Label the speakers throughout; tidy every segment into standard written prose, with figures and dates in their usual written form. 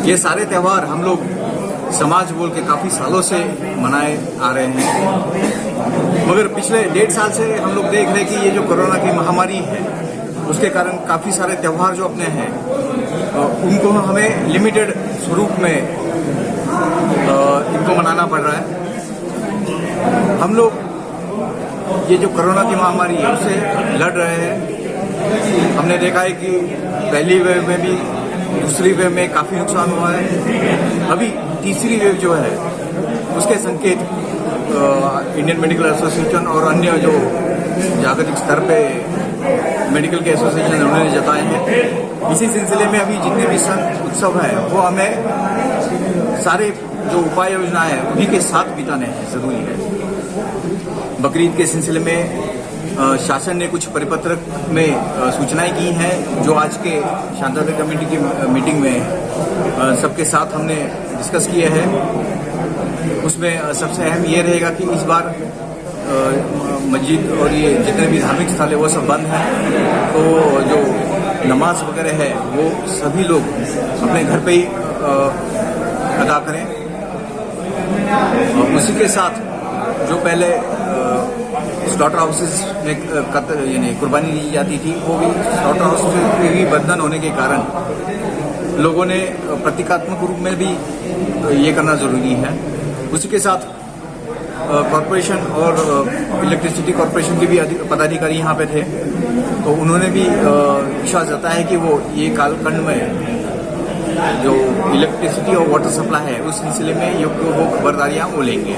Speaker 1: ये सारे त्यौहार हम लोग समाज बोल के काफी सालों से मनाए आ रहे हैं, मगर पिछले 1.5 साल से हम लोग देख रहे हैं कि ये जो कोरोना की महामारी है उसके कारण काफी सारे त्यौहार जो अपने हैं उनको हमें लिमिटेड स्वरूप में इनको मनाना पड़ रहा है। हम लोग ये जो कोरोना की महामारी है उससे लड़ रहे हैं। हमने देखा है कि पहली वेव में भी, दूसरी वेव में काफी नुकसान हुआ है। अभी तीसरी वेव जो है उसके संकेत इंडियन मेडिकल एसोसिएशन और अन्य जो जागतिक स्तर पे मेडिकल के एसोसिएशन उन्होंने जताए हैं। इसी सिलसिले में अभी जितने भी उत्सव है वो हमें सारे जो उपाय योजनाएं हैं उन्हीं के साथ बिताने हैं जरूरी है। बकरीद के सिलसिले में शासन ने कुछ परिपत्र में सूचनाएं की हैं जो आज के शांति कमेटी की मीटिंग में सबके साथ हमने डिस्कस किए हैं। उसमें सबसे अहम ये रहेगा कि इस बार मस्जिद और ये जितने भी धार्मिक स्थल है वो सब बंद हैं, तो जो नमाज वगैरह है वो सभी लोग अपने घर पे ही अदा करें। उसी के साथ जो पहले स्लॉटर हाउसेस में यानी कुर्बानी दी जाती थी वो भी स्लॉटर हाउस में भी बंधन होने के कारण लोगों ने प्रतीकात्मक रूप में भी ये करना जरूरी है। उसी के साथ कॉरपोरेशन और इलेक्ट्रिसिटी कॉरपोरेशन के भी पदाधिकारी यहाँ पे थे, तो उन्होंने भी विश्वास जताया है कि वो ये कालखंड में जो इलेक्ट्रिसिटी और वाटर सप्लाई है उस सिलसिले में वो खबरदारियाँ वो लेंगे।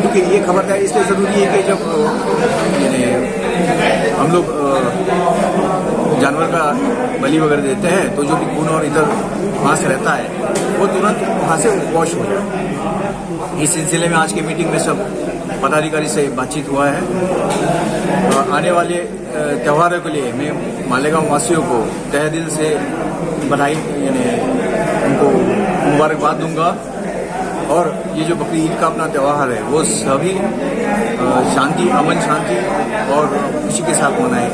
Speaker 1: क्योंकि ये खबरदारी इसलिए ज़रूरी है कि जब हम लोग जानवर का बलि वगैरह देते हैं तो जो भी खून और इधर वहाँ से रहता है वो तुरंत वहाँ से वॉश हो जाए। इस सिलसिले में आज की मीटिंग में सब पदाधिकारी से बातचीत हुआ है। आने वाले त्योहारों के लिए मैं मालेगांव वासियों को तहे दिल से बधाई यानी उनको मुबारकबाद दूंगा, और ये जो बकरी ईद का अपना त्यौहार है वो सभी शांति, अमन शांति और खुशी के साथ मनाए।